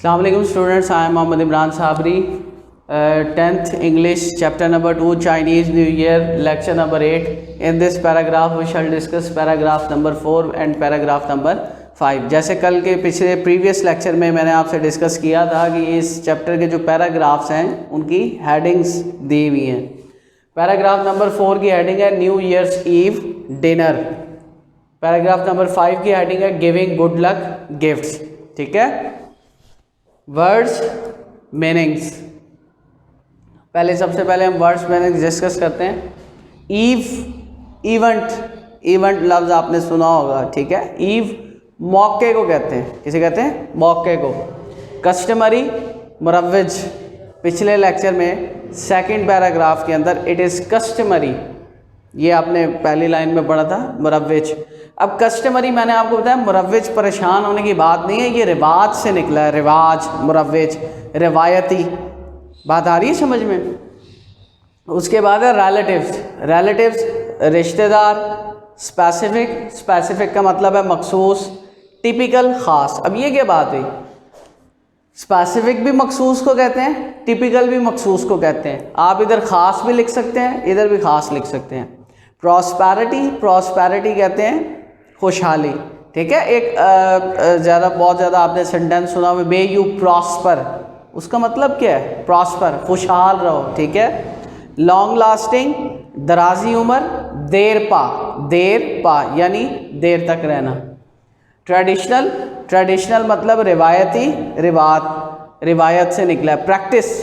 अस्सलाम वालेकुम students, I am Mohammad Imran Sabri, 10th English, chapter number 2, Chinese New Year, lecture number 8. In this paragraph we shall discuss paragraph number 4 and paragraph number 5. जैसे कल के पिछले previous lecture में मैंने आपसे डिस्कस किया था कि इस चैप्टर के जो पैराग्राफ्स हैं उनकी हेडिंग्स दी हुई हैं। पैराग्राफ नंबर 4 की हेडिंग है new year's eve dinner. Paragraph number 5 की हेडिंग है गिविंग गुड लक गिफ्ट्स। ठीक है, वर्ड्स मीनिंग्स। पहले सबसे पहले हम वर्ड्स मीनिंग्स डिस्कस करते हैं। ईव, इवेंट, इवेंट लफ्ज़ आपने सुना होगा। ठीक है, ईव मौके को कहते हैं। किसे कहते हैं? मौके को। कस्टमरी, मुरव्विज। पिछले लेक्चर में सेकंड पैराग्राफ के अंदर इट इज़ कस्टमरी, ये आपने पहली लाइन में पढ़ा था, मुरव्विज। अब कस्टमरी मैंने आपको बताया, मुरव्विज परेशान होने की बात नहीं है, ये रिवाज से निकला है। रिवाज, मुरव्विज, रिवायती। बात आ रही है समझ में? उसके बाद है रिलेटिव्स। रिलेटिव्स रिश्तेदार। स्पेसिफिक, स्पेसिफिक का मतलब है मखसूस। टिपिकल, ख़ास। अब ये क्या बात हुई? स्पेसिफिक भी मखसूस को कहते हैं, टिपिकल भी मखसूस को कहते हैं। आप इधर ख़ास भी लिख सकते हैं, इधर भी ख़ास लिख सकते हैं। प्रॉस्पेरिटी, प्रॉस्पेरिटी कहते हैं खुशहाली। ठीक है, एक बहुत ज़्यादा आपने सेंटेंस सुना हुआ, मे यू प्रॉस्पर, उसका मतलब क्या है? प्रॉस्पर, खुशहाल रहो। ठीक है। लॉन्ग लास्टिंग, दराजी उम्र। देर पा, देर पा यानी देर तक रहना। ट्रेडिशनल, ट्रेडिशनल मतलब रिवायती, रिवायत से निकला है। प्रैक्टिस,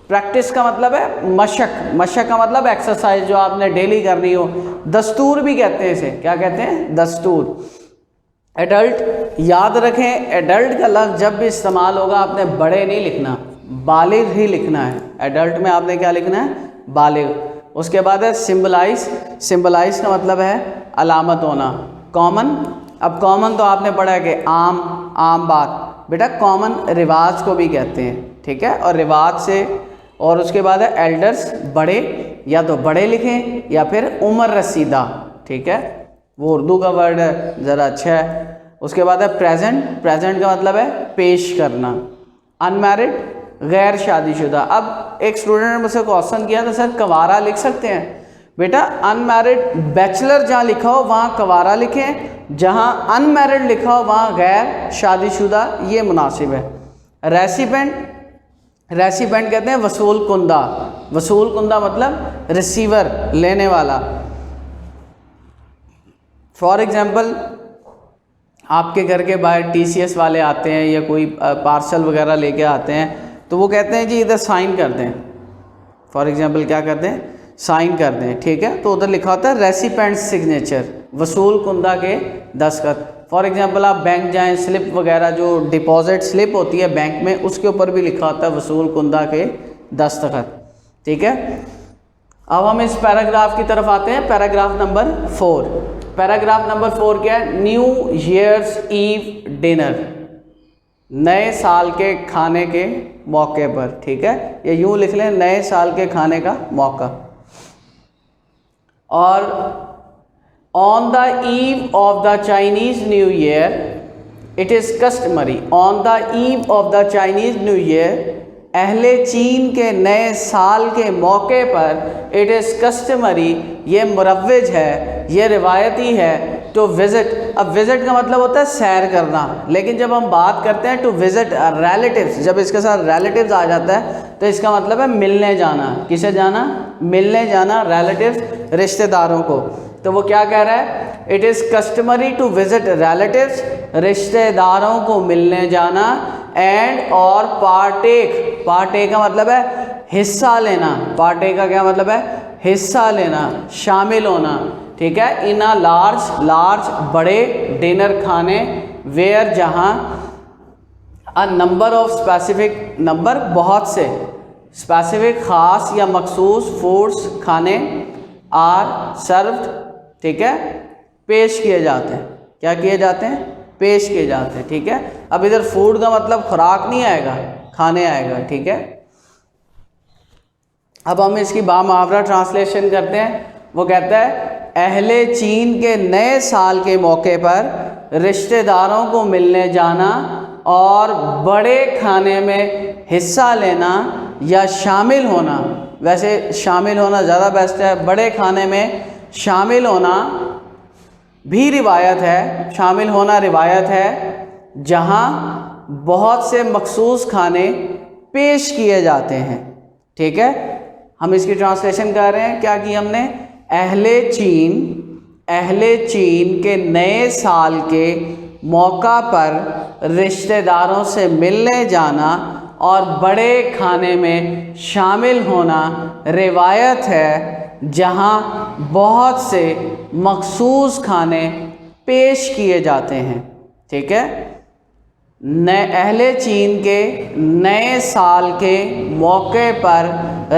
प्रैक्टिस का मतलब है मशक, मशक का मतलब एक्सरसाइज जो आपने डेली करनी हो। दस्तूर भी कहते हैं इसे, क्या कहते हैं? दस्तूर। एडल्ट, याद रखें एडल्ट का लफ्ज़ जब भी इस्तेमाल होगा आपने बड़े नहीं लिखना, बालिग ही लिखना है। एडल्ट में आपने क्या लिखना है? बालिग। उसके बाद है सिंबलाइज, सिंबलाइज का मतलब है अलामत होना। कॉमन, अब कॉमन तो आपने पढ़ा है कि आम, आम बात। बेटा कॉमन रिवाज को भी कहते हैं। ठीक है, और रिवाज से। और उसके बाद है एल्डर्स, बड़े, या तो बड़े लिखें या फिर उम्र रसीदा। ठीक है, वो उर्दू का वर्ड है, ज़रा अच्छा है। उसके बाद है प्रेजेंट, प्रेजेंट का मतलब है पेश करना। अनमैरिड, गैर शादीशुदा। अब एक स्टूडेंट ने मुझसे क्वेश्चन किया था, सर कवारा लिख सकते हैं? बेटा अनमैरिड, बैचलर जहाँ लिखा हो वहाँ कवारा लिखें, जहाँ अनमैरिड लिखा हो वहाँ गैर शादीशुदा, ये मुनासिब है। रेसिपेंट, रेसिपेंट कहते हैं वसूल कुंदा। वसूल कुंदा मतलब रिसीवर, लेने वाला। फॉर एग्जांपल आपके घर के बाहर टीसीएस वाले आते हैं या कोई पार्सल वगैरह लेके आते हैं, तो वो कहते हैं जी इधर साइन कर दें। फॉर एग्जांपल क्या करते हैं? साइन कर दें। ठीक है, तो उधर लिखा होता है रेसिपेंट सिग्नेचर, वसूल कुंदा के दस्तखत। फॉर एग्जांपल आप बैंक जाएं, स्लिप वगैरह जो डिपॉजिट स्लिप होती है बैंक में, उसके ऊपर भी लिखा होता है वसूल कुंदा के दस्तखत। ठीक है, अब हम इस पैराग्राफ की तरफ आते हैं। Paragraph number 4। पैराग्राफ नंबर 4 क्या है? न्यू ईयर्स ईव डिनर, नए साल के खाने के मौके पर। ठीक है, ये यूँ लिख लें, नए साल के खाने का मौका। और on the eve of the Chinese new year it is customary, on the eve of the Chinese new year, अहले चीन के नए साल के मौके पर, इट इज़ कस्टमरी, ये मुरव्विज है, ये रिवायती है, टू विज़िट। अब विज़िट का मतलब होता है सैर करना, लेकिन जब हम बात करते हैं टू विज़िट रिलेटिव्स, जब इसके साथ रिलेटिव्स आ जाता है तो इसका मतलब है मिलने जाना। किसे जाना? मिलने जाना, रिलेटिव्स, रिश्तेदारों को। तो वो क्या कह रहा है? It is customary to visit relatives, रिश्तेदारों को मिलने जाना। एंड और पार्टेक, पार्टेक का मतलब है हिस्सा लेना। पार्टेक का क्या मतलब है? हिस्सा लेना, शामिल होना। ठीक है, इन अ लार्ज, लार्ज बड़े, डिनर खाने, वेयर जहाँ, a number of specific, number बहुत से, स्पेसिफिक ख़ास या मखसूस, फूड्स खाने, आर सर्व्ड। ठीक है, पेश किए जाते हैं। क्या किए जाते हैं? पेश किए जाते हैं। ठीक है, अब इधर फूड का मतलब खुराक नहीं आएगा, खाने आएगा। ठीक है, अब हम इसकी बामुहावरा ट्रांसलेशन करते हैं। वो कहता है अहले चीन के नए साल के मौके पर रिश्तेदारों को मिलने जाना और बड़े खाने में हिस्सा लेना या शामिल होना, वैसे शामिल होना ज़्यादा बेस्ट है, बड़े खाने में शामिल होना भी रिवायत है, शामिल होना रिवायत है जहाँ बहुत से मखसूस खाने पेश किए जाते हैं। ठीक है, हम इसकी ट्रांसलेशन कर रहे हैं। क्या की हमने, अहले चीन के नए साल के मौका पर रिश्तेदारों से मिलने जाना और बड़े खाने में शामिल होना रिवायत है जहाँ बहुत से मखसूस खाने पेश किए जाते हैं। ठीक है, अहले चीन के नए साल के मौके पर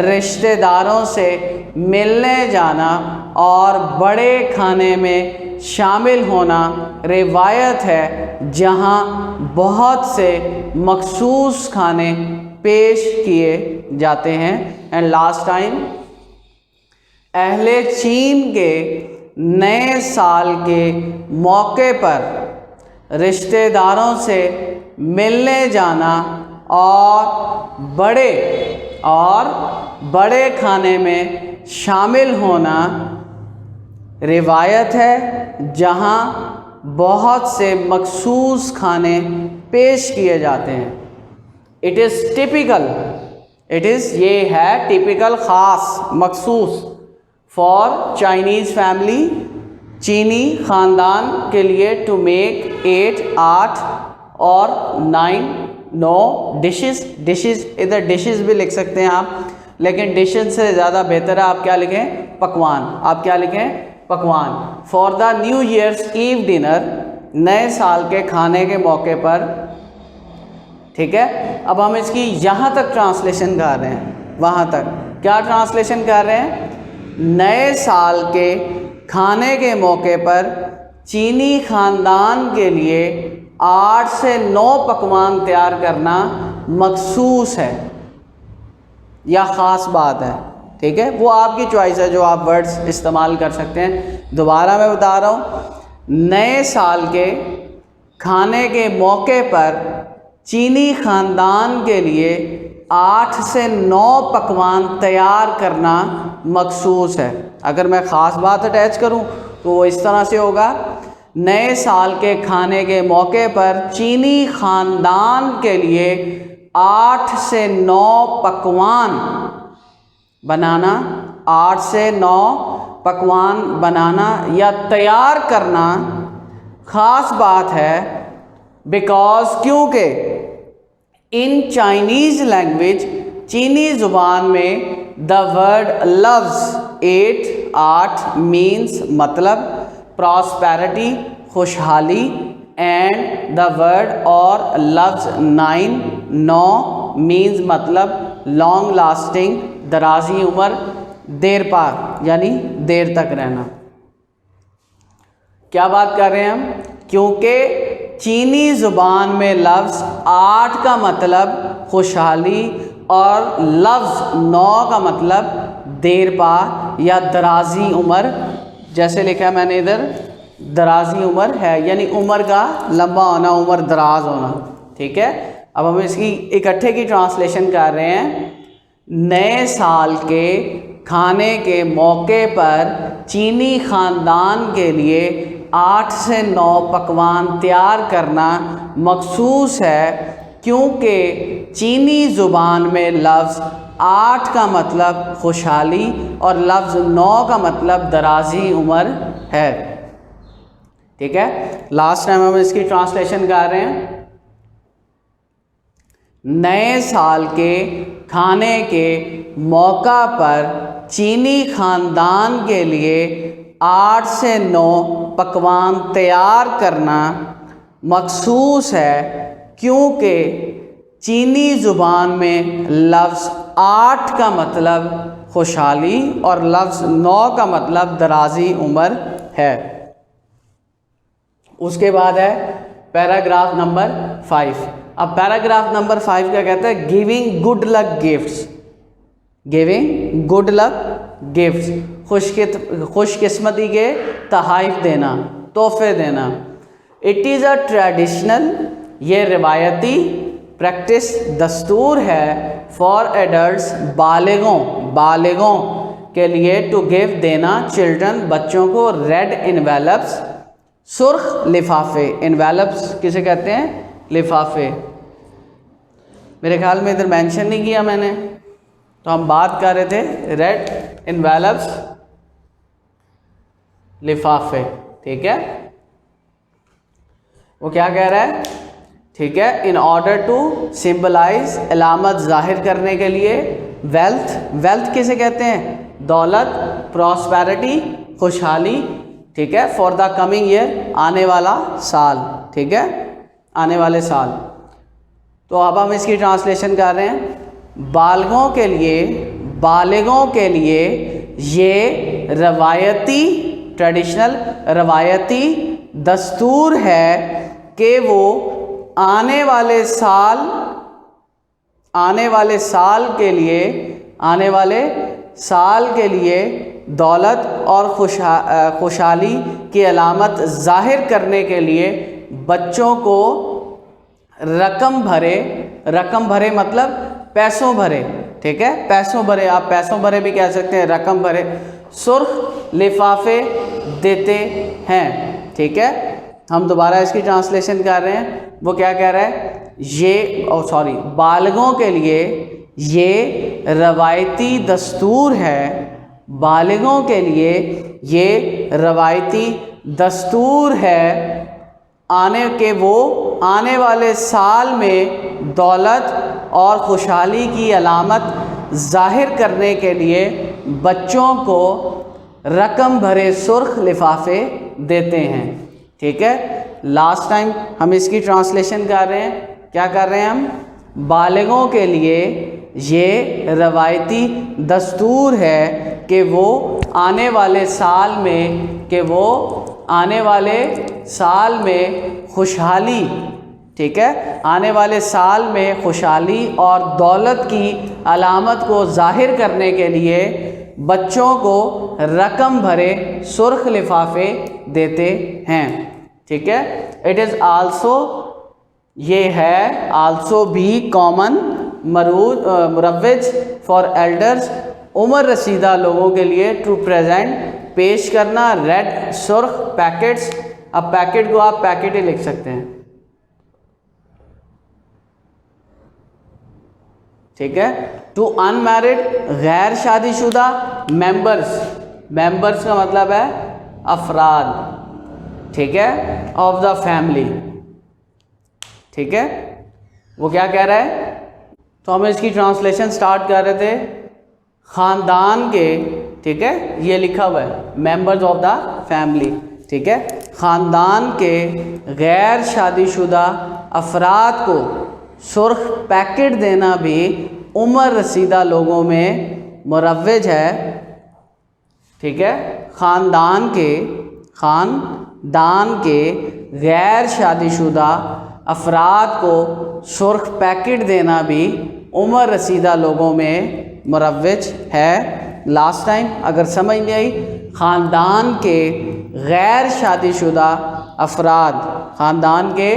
रिश्तेदारों से मिलने जाना और बड़े खाने में शामिल होना रिवायत है जहाँ बहुत से मखसूस खाने पेश किए जाते हैं। एंड लास्ट टाइम, अहले चीन के नए साल के मौके पर रिश्तेदारों से मिलने जाना और बड़े खाने में शामिल होना रिवायत है जहाँ बहुत से मखसूस खाने पेश किए जाते हैं। इट इज़ टिपिकल, ये है टिपिकल, ख़ास, मखसूस फॉर चाइनीज़ फैमिली, चीनी ख़ानदान के लिए टू मेक 8 और 9 डिशेस। इधर डिशेस भी लिख सकते हैं आप, लेकिन डिशेस से ज़्यादा बेहतर है आप क्या लिखें, पकवान। आप क्या लिखें, पकवान। For the new year's eve dinner, नए साल के खाने के मौके पर। ठीक है, अब हम इसकी यहाँ तक ट्रांसलेशन कर रहे हैं, वहाँ तक क्या ट्रांसलेशन कर रहे हैं, नए साल के खाने के मौके पर चीनी ख़ानदान के लिए 8 से 9 पकवान तैयार करना मखसूस है या ख़ास बात है। ठीक है, वो आपकी चॉइस है जो आप वर्ड्स इस्तेमाल कर सकते हैं। दोबारा मैं बता रहा हूँ, नए साल के खाने के मौके पर चीनी ख़ानदान के लिए 8 से 9 पकवान तैयार करना मखसूस है। अगर मैं ख़ास बात अटैच करूं तो वो इस तरह से होगा, नए साल के खाने के मौके पर चीनी ख़ानदान के लिए 8 से 9 पकवान बनाना, 8 से 9 पकवान बनाना या तैयार करना ख़ास बात है, बिकॉज क्योंकि इन चाइनीज़ लैंग्वेज, चीनी ज़ुबान में द वर्ड लव्स 8 मीन्स मतलब, प्रॉस्पेरिटी खुशहाली, एंड द वर्ड और लव्स 9 मीन्स मतलब लॉन्ग लास्टिंग, दराजी उम्र, देर पा यानी देर तक रहना। क्या बात कर रहे हैं हम, क्योंकि चीनी ज़ुबान में लफ्ज़ 8 का मतलब खुशहाली और लफ्ज़ 9 का मतलब देर पा या दराजी उम्र, जैसे लिखा है मैंने इधर, दराजी उम्र है यानी उम्र का लंबा होना, उम्र दराज होना। ठीक है, अब हम इसकी इकट्ठे की ट्रांसलेशन कर रहे हैं। नए साल के खाने के मौके पर चीनी ख़ानदान के लिए 8 से 9 पकवान तैयार करना मखसूस है, क्योंकि चीनी ज़ुबान में लफ्ज़ 8 का मतलब खुशहाली और लफ्ज़ 9 का मतलब दराजी उम्र है। ठीक है, लास्ट टाइम हम इसकी ट्रांसलेशन कर रहे हैं। नए साल के खाने के मौका पर चीनी ख़ानदान के लिए 8 से 9 पकवान तैयार करना मखसूस है, क्योंकि चीनी ज़ुबान में लफ्ज़ 8 का मतलब खुशहाली और लफ्ज़ 9 का मतलब दराजी उम्र है। उसके बाद है पैराग्राफ नंबर 5। अब पैराग्राफ नंबर 5 क्या कहता है, giving good luck gifts, giving good luck gifts, खुशकिस्मती के तोहफ़े देना, तोहफे देना। इट इज़ अ ट्रेडिशनल ये रिवायती प्रैक्टिस दस्तूर है फॉर एडल्ट्स बालिगों के लिए टू गिव देना चिल्ड्रन बच्चों को रेड इन्वेलप्स सुर्ख लिफाफे। इन्वेलप्स किसे कहते हैं? लिफाफे। मेरे ख्याल में इधर मेंशन नहीं किया मैंने, तो हम बात कर रहे थे रेड इन्वेलप्स लिफाफे। ठीक है, वो क्या कह रहा है? ठीक है, इन ऑर्डर टू सिंबलाइज अलामत जाहिर करने के लिए वेल्थ किसे कहते हैं? दौलत, प्रॉस्पेरिटी, खुशहाली। ठीक है, फॉर द कमिंग ईयर, आने वाला साल। ठीक है, आने वाले साल। तो अब हम इसकी ट्रांसलेशन कर रहे हैं। बालिगों के लिए ये रवायती ट्रेडिशनल रवायती दस्तूर है कि वो आने वाले साल के लिए दौलत और खुशहाली की अलामत जाहिर करने के लिए बच्चों को रकम भरे मतलब पैसों भरे। ठीक है, पैसों भरे, आप पैसों भरे भी कह सकते हैं, रकम भरे सुर्ख लिफाफे देते हैं। ठीक है, हम दोबारा इसकी ट्रांसलेशन कर रहे हैं। वो क्या कह रहा है? बालिगों के लिए ये रवायती दस्तूर है। बालिगों के लिए ये रवायती दस्तूर है आने वाले साल में दौलत और खुशहाली की अलामत जाहिर करने के लिए बच्चों को रकम भरे सुर्ख लिफाफे देते हैं। ठीक है, लास्ट टाइम हम इसकी ट्रांसलेशन कर रहे हैं। क्या कर रहे हैं हम? बालिगों के लिए ये रवायती दस्तूर है कि वो आने वाले साल में खुशहाली, ठीक है, आने वाले साल में खुशहाली और दौलत की अलामत को जाहिर करने के लिए बच्चों को रकम भरे सुर्ख लिफाफे देते हैं। ठीक है, इट इज़ आल्सो, ये है आल्सो भी कॉमन मुरव्वज फॉर एल्डर्स, उम्र रसीदा लोगों के लिए टू प्रेजेंट पेश करना रेड सुर्ख पैकेट्स। अब पैकेट को आप पैकेट ही लिख सकते हैं। ठीक है, टू अनमैरिड गैर शादीशुदा मेंबर्स का मतलब है अफराद, ठीक है, ऑफ द फैमिली। ठीक है, वो क्या कह रहा है? तो हम इसकी ट्रांसलेशन स्टार्ट कर रहे थे। ख़ानदान के, ठीक है, ये लिखा हुआ है मेंबर्स ऑफ द फैमिली। ठीक है, ख़ानदान के गैर शादीशुदा अफराद को सुर्ख पैकेट देना भी उम्र रसीदा लोगों में मुरव्वज है। ठीक है, ख़ानदान के गैर शादीशुदा अफराद को सुर्ख पैकेट देना भी उम्र रसीदा लोगों में मुरव्वज है। लास्ट टाइम अगर समझ नहीं आई, ख़ानदान के गैर शादीशुदा अफराद, ख़ानदान के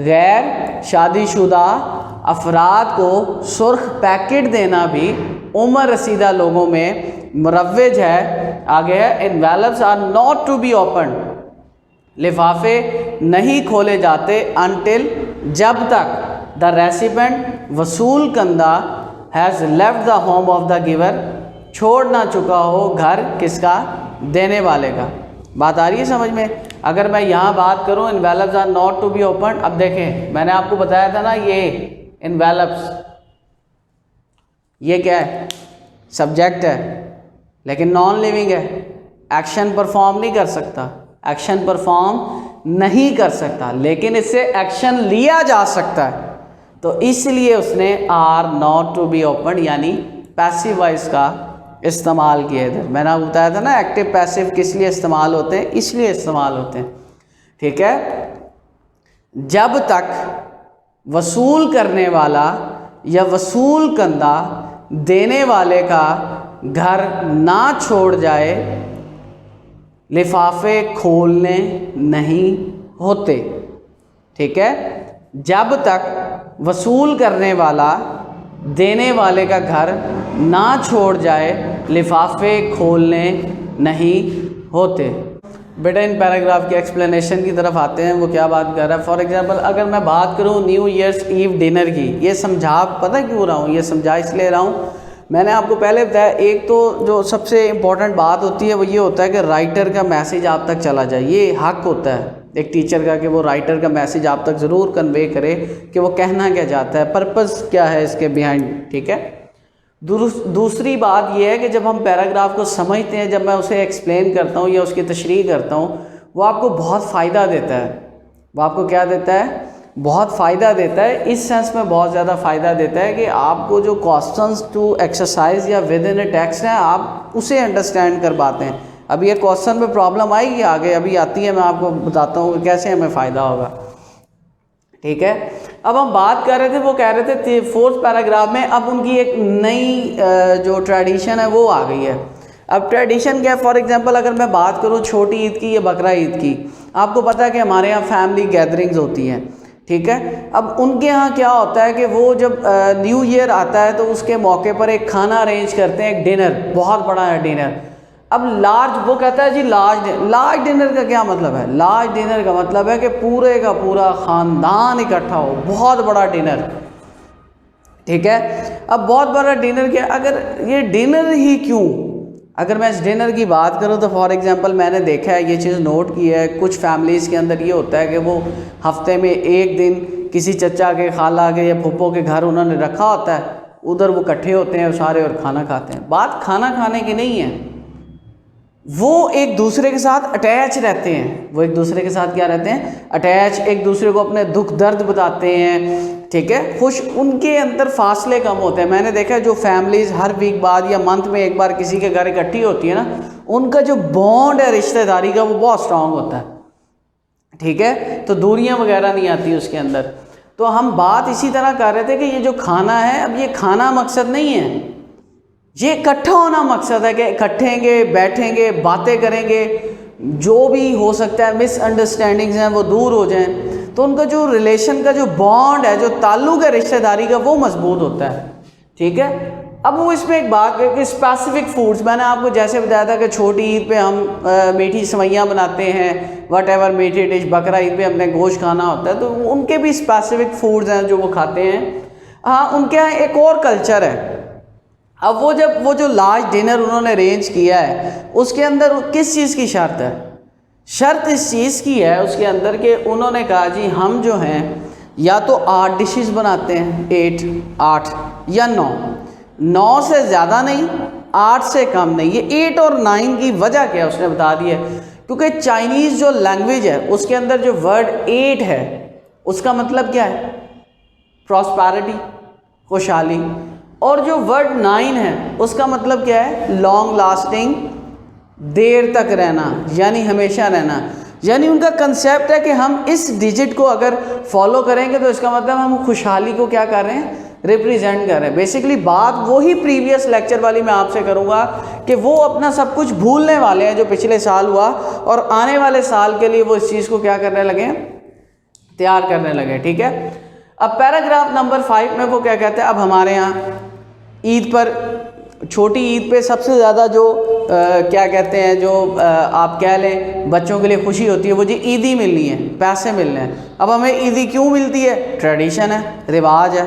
गैर शादीशुदा अफराद को सुर्ख पैकेट देना भी उम्र रसीदा लोगों में मुरव्वज है। आगे है, envelopes are not to be open, लिफाफे नहीं खोले जाते अनटिल, जब तक द रेसिपेंट वसूल कंदा has left the home of the giver, छोड़ ना चुका हो घर किसका? देने वाले का। बात आ रही है समझ में? अगर मैं यहाँ बात करूँ envelopes are not to be open, अब देखें मैंने आपको बताया था ना, ये एनवेलप्स ये क्या है? सब्जेक्ट है, लेकिन नॉन लिविंग है, एक्शन परफॉर्म नहीं कर सकता, एक्शन परफॉर्म नहीं कर सकता, लेकिन इससे एक्शन लिया जा सकता है। तो इसलिए उसने are not to be open यानी पैसिव वॉइस का इस्तेमाल किया। इधर मैंने आपको बताया था ना, एक्टिव पैसिव किस लिए इस्तेमाल होते हैं? इसलिए इस्तेमाल होते हैं। ठीक है, जब तक वसूल करने वाला या वसूल कंदा देने वाले का घर ना छोड़ जाए, लिफाफे खोलने नहीं होते। ठीक है, जब तक वसूल करने वाला देने वाले का घर ना छोड़ जाए लिफाफे खोलने नहीं होते। बेटा इन पैराग्राफ के एक्सप्लेनेशन की तरफ आते हैं। वो क्या बात कर रहा है? फॉर एग्जांपल अगर मैं बात करूं न्यू ईयर्स ईव डिनर की, ये समझा पता क्यों रहा हूँ, ये समझा इसलिए रहा हूँ, मैंने आपको पहले बताया, एक तो जो सबसे इम्पोर्टेंट बात होती है वो ये होता है कि राइटर का मैसेज आप तक चला जाए। ये हक होता है एक टीचर का कि वो राइटर का मैसेज आप तक ज़रूर कन्वे करे कि वो कहना क्या चाहता है, पर्पस क्या है इसके बिहाइंड। ठीक है। दूसरी बात यह है कि जब हम पैराग्राफ को समझते हैं, जब मैं उसे एक्सप्लेन करता हूँ या उसकी तशरीह करता हूँ, वो आपको बहुत फ़ायदा देता है। वो आपको क्या देता है? बहुत फ़ायदा देता है। इस सेंस में बहुत ज़्यादा फ़ायदा देता है कि आपको जो क्वेश्चंस टू एक्सरसाइज या विद इन ए टेक्स्ट है, आप उसे अंडरस्टैंड कर पाते हैं। अब ये क्वेश्चन में प्रॉब्लम आएगी आगे, अभी आती है, मैं आपको बताता हूँ कि कैसे हमें फ़ायदा होगा। ठीक है। अब हम बात कर रहे थे, वो कह रहे थे फोर्थ पैराग्राफ में अब उनकी एक नई जो ट्रेडिशन है वो आ गई है। अब ट्रेडिशन क्या है? फॉर एग्जांपल अगर मैं बात करूँ छोटी ईद की या बकरा ईद की, आपको पता है कि हमारे यहाँ फैमिली गैदरिंग्स होती हैं। ठीक है। अब उनके यहाँ क्या होता है कि वो जब न्यू ईयर आता है तो उसके मौके पर एक खाना अरेंज करते हैं, एक डिनर, बहुत बड़ा है डिनर। अब लार्ज, वो कहता है जी लार्ज डिनर का क्या मतलब है? लार्ज डिनर का मतलब है कि पूरे का पूरा ख़ानदान इकट्ठा हो, बहुत बड़ा डिनर। ठीक है। अब बहुत बड़ा डिनर क्या, अगर ये डिनर ही क्यों, अगर मैं इस डिनर की बात करूं तो फॉर एग्जांपल मैंने देखा है, ये चीज़ नोट की है, कुछ फैमिलीज़ के अंदर ये होता है कि वो हफ्ते में एक दिन किसी चचा के, खाला के या फूफो के घर उन्होंने रखा होता है, उधर वो इकट्ठे होते हैं सारे और खाना खाते हैं। बात खाना खाने की नहीं है, वो एक दूसरे के साथ अटैच रहते हैं। वो एक दूसरे के साथ क्या रहते हैं? अटैच, एक दूसरे को अपने दुख दर्द बताते हैं। ठीक है। खुश, उनके अंदर फासले कम होते हैं। मैंने देखा है जो फैमिलीज़ हर वीक बाद या मंथ में एक बार किसी के घर इकट्ठी होती है ना, उनका जो बॉन्ड है रिश्तेदारी का वो बहुत स्ट्रांग होता है। ठीक है। तो दूरियां वगैरह नहीं आती उसके अंदर। तो हम बात इसी तरह कर रहे थे कि ये जो खाना है, अब ये खाना मकसद नहीं है, ये इकट्ठा होना मकसद है कि इकट्ठेंगे, बैठेंगे, बातें करेंगे, जो भी हो सकता है मिसअंडरस्टैंडिंग्स हैं वो दूर हो जाएं, तो उनका जो रिलेशन का जो बॉन्ड है, जो ताल्लुक है रिश्तेदारी का, वो मजबूत होता है। ठीक है। अब वो इसमें एक बात है कि स्पेसिफिक फूड्स, मैंने आपको जैसे बताया था कि छोटी ईद पे हम मीठी सवैयाँ बनाते हैं, वट एवर मीठी डिश, बकरा ईद पे हमने गोश्त खाना होता है, तो उनके भी स्पेसिफिक फूड्स हैं जो वो खाते हैं। हाँ, उनके यहाँ एक और कल्चर है। अब वो जो लार्ज डिनर उन्होंने अरेंज किया है, उसके अंदर किस चीज़ की शर्त है? शर्त इस चीज़ की है उसके अंदर कि उन्होंने कहा जी हम जो हैं या तो 8 डिशेस बनाते हैं, 8 या 9 से ज़्यादा नहीं, 8 से कम नहीं। ये 8 और 9 की वजह क्या है उसने बता दी है, क्योंकि चाइनीज़ जो लैंग्वेज है उसके अंदर जो वर्ड 8 है उसका मतलब क्या है? प्रॉस्पेरिटी, खुशहाली। और जो वर्ड 9 है उसका मतलब क्या है? लॉन्ग लास्टिंग, देर तक रहना, यानी हमेशा रहना। यानी उनका कंसेप्ट है कि हम इस डिजिट को अगर फॉलो करेंगे तो इसका मतलब हम खुशहाली को क्या कर रहे हैं? रिप्रेजेंट कर रहे हैं। बेसिकली बात वही प्रीवियस लेक्चर वाली मैं आपसे करूंगा कि वो अपना सब कुछ भूलने वाले हैं जो पिछले साल हुआ, और आने वाले साल के लिए वो इस चीज़ को क्या करने लगे? तैयार करने लगे। ठीक है। अब पैराग्राफ नंबर 5 में वो क्या कहते हैं? अब हमारे यहाँ ईद पर, छोटी ईद पे सबसे ज़्यादा जो क्या कहते हैं, जो आप कह लें बच्चों के लिए खुशी होती है, वो जी ईदी मिलनी है, पैसे मिलने हैं। अब हमें ईदी क्यों मिलती है? ट्रेडिशन है, रिवाज है।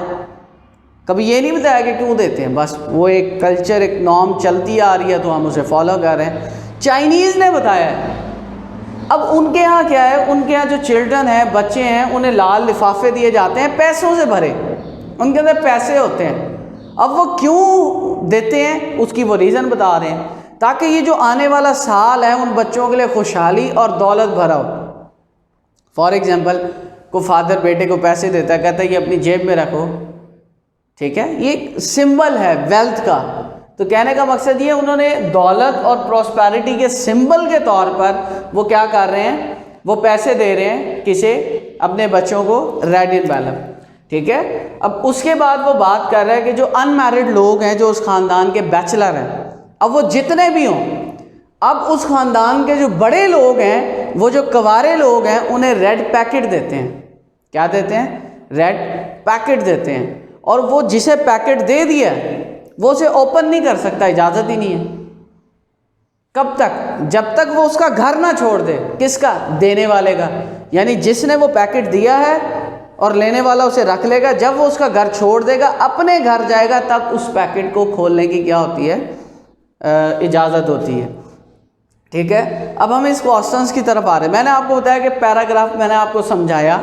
कभी ये नहीं बताया कि क्यों देते हैं, बस वो एक कल्चर, एक नॉर्म चलती आ रही है तो हम उसे फॉलो कर रहे हैं। चाइनीज़ ने बताया है। अब उनके यहाँ क्या है? उनके यहाँ जो चिल्ड्रन हैं, बच्चे हैं, उन्हें लाल लिफाफे दिए जाते हैं पैसों से भरे, उनके अंदर पैसे होते हैं। अब वो क्यों देते हैं उसकी वो रीज़न बता रहे हैं, ताकि ये जो आने वाला साल है उन बच्चों के लिए खुशहाली और दौलत भरा हो। फॉर एग्जांपल को फादर बेटे को पैसे देता है, कहता है ये अपनी जेब में रखो। ठीक है। ये एक सिंबल है वेल्थ का। तो कहने का मकसद ये, उन्होंने दौलत और प्रॉस्पेरिटी के सिंबल के तौर पर वो क्या कर रहे हैं? वो पैसे दे रहे हैं किसे? अपने बच्चों को, रेड इन वेलम। ठीक है। अब उसके बाद वो बात कर रहा है कि जो अनमैरिड लोग हैं, जो उस ख़ानदान के बैचलर हैं, अब वो जितने भी हों, अब उस ख़ानदान के जो बड़े लोग हैं, वो जो कवारे लोग हैं, उन्हें रेड पैकेट देते हैं। क्या देते हैं? रेड पैकेट देते हैं, और वो जिसे पैकेट दे दिया वो उसे ओपन नहीं कर सकता, इजाज़त ही नहीं है। कब तक? जब तक वो उसका घर ना छोड़ दे। किसका? देने वाले का। यानी जिसने वो पैकेट दिया है और लेने वाला उसे रख लेगा, जब वो उसका घर छोड़ देगा, अपने घर जाएगा, तब उस पैकेट को खोलने की क्या होती है? इजाज़त होती है। ठीक है, अब हम इस क्वेश्चंस की तरफ आ रहे हैं। मैंने आपको बताया कि पैराग्राफ मैंने आपको समझाया,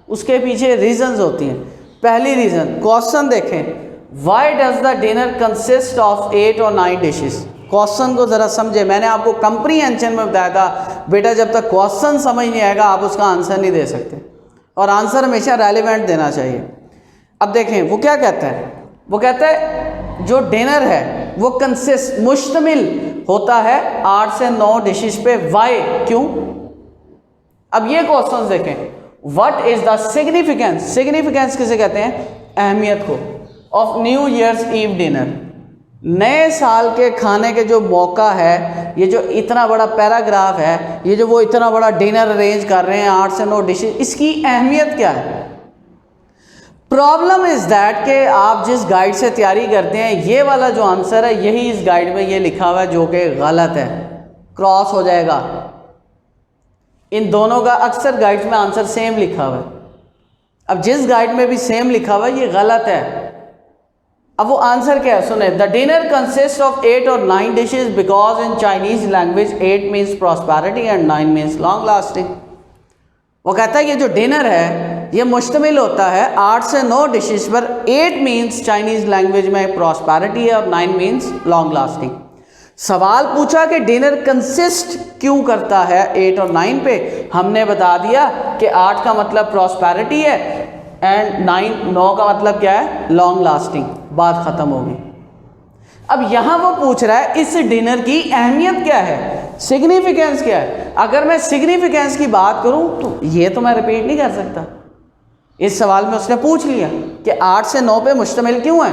उसके पीछे रीजंस होती हैं। पहली रीज़न, क्वेश्चन देखें, why does the dinner consist of 8 और 9 डिशेस। क्वेश्चन को ज़रा समझे। मैंने आपको कंप्रीहेंशन में बताया था बेटा, जब तक क्वेश्चन समझ नहीं आएगा आप उसका आंसर नहीं दे सकते, और आंसर हमेशा रेलिवेंट देना चाहिए। अब देखें वो क्या कहता है। वो कहता है जो डिनर है वो कंसिस्ट, मुश्तमिल होता है 8 से 9 डिशेस पे। वाई, क्यों? अब ये क्वेश्चन देखें, what is the significance, significance किसे कहते हैं? अहमियत को, of new year's eve dinner, नए साल के खाने के जो मौका है, ये जो इतना बड़ा पैराग्राफ है, ये जो वो इतना बड़ा डिनर अरेंज कर रहे हैं 8 से 9 डिशेस, इसकी अहमियत क्या है? प्रॉब्लम इज दैट कि आप जिस गाइड से तैयारी करते हैं, ये वाला जो आंसर है यही इस गाइड में ये लिखा हुआ है, जो कि गलत है, क्रॉस हो जाएगा। इन दोनों का अक्सर गाइड्स में आंसर सेम लिखा हुआ है। अब जिस गाइड में भी सेम लिखा हुआ है ये गलत है। अब वो आंसर क्या है सुने, द डिनर कंसिस्ट ऑफ 8 और 9 dishes because in Chinese language 8 means prosperity and 9 means long lasting. वो कहता है ये जो डिनर है ये मुश्तमिल होता है 8 से 9 डिशेस पर। 8 मीन्स चाइनीज लैंग्वेज में प्रॉस्पेरिटी है और 9 मीन्स लॉन्ग लास्टिंग। सवाल पूछा कि डिनर कंसिस्ट क्यों करता है 8 और 9 पे, हमने बता दिया कि 8 का मतलब प्रॉस्पेरिटी है एंड 9 का मतलब क्या है? Long lasting. बात खत्म होगी। अब यहां वो पूछ रहा है इस डिनर की अहमियत क्या है, सिग्निफिकेंस क्या है। अगर मैं सिग्निफिकेंस की बात करूं तो ये तो मैं रिपीट नहीं कर सकता। इस सवाल में उसने पूछ लिया कि 8 से 9 पे मुश्तमिल क्यों है,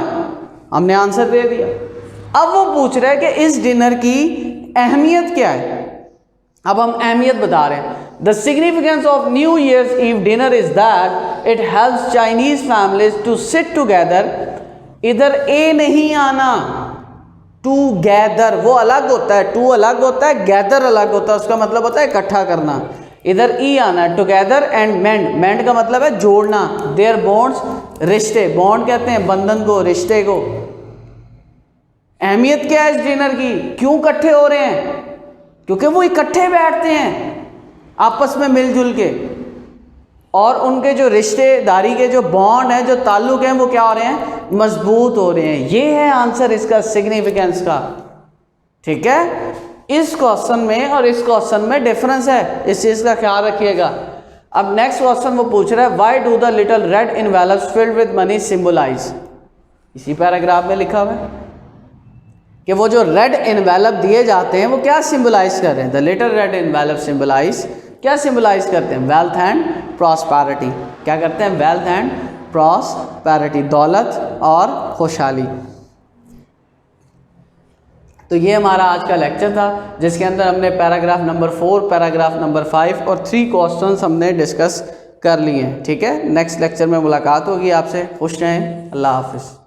हमने आंसर दे दिया। अब वो पूछ रहा है कि इस डिनर की अहमियत क्या है। अब हम अहमियत बता रहे हैं। The significance of new year's eve dinner is that it helps Chinese families to sit together. इधर ए नहीं आना, टूगेदर वो अलग होता है, टू अलग होता है, गैदर अलग होता है, उसका मतलब होता है इकट्ठा करना। इधर ई आना है, टुगेदर एंड मेंड, मेंड का मतलब है जोड़ना। देयर बॉन्ड्स, रिश्ते, बॉन्ड कहते हैं बंधन को, रिश्ते को। अहमियत क्या है इस डिनर की, क्यों इकट्ठे हो रहे हैं? क्योंकि वो इकट्ठे बैठते हैं आपस में मिलजुल के, और उनके जो रिश्तेदारी के जो बॉन्ड हैं, जो ताल्लुक हैं, वो क्या हो रहे हैं? मजबूत हो रहे हैं। ये है आंसर इसका सिग्निफिकेंस का। ठीक है, इस क्वेश्चन में और इस क्वेश्चन में डिफरेंस है, इस चीज़ का ख्याल रखिएगा। अब नेक्स्ट क्वेश्चन वो पूछ रहा है, why do the little red envelopes filled with money symbolize. इसी पैराग्राफ में लिखा हुआ है कि वो जो रेड एनवेलप दिए जाते हैं वो क्या सिंबलाइज कर रहे हैं। The little red envelope symbolize, क्या सिंबलाइज करते हैं? Wealth and prosperity. क्या करते हैं? वेल्थ एंड प्रॉस्पेरिटी, दौलत और खुशहाली। तो ये हमारा आज का लेक्चर था, जिसके अंदर हमने पैराग्राफ नंबर 4, पैराग्राफ नंबर 5 और 3 क्वेश्चंस हमने डिस्कस कर लिए हैं। ठीक है, नेक्स्ट लेक्चर में मुलाकात होगी आपसे। खुश रहें, अल्लाह हाफिज़।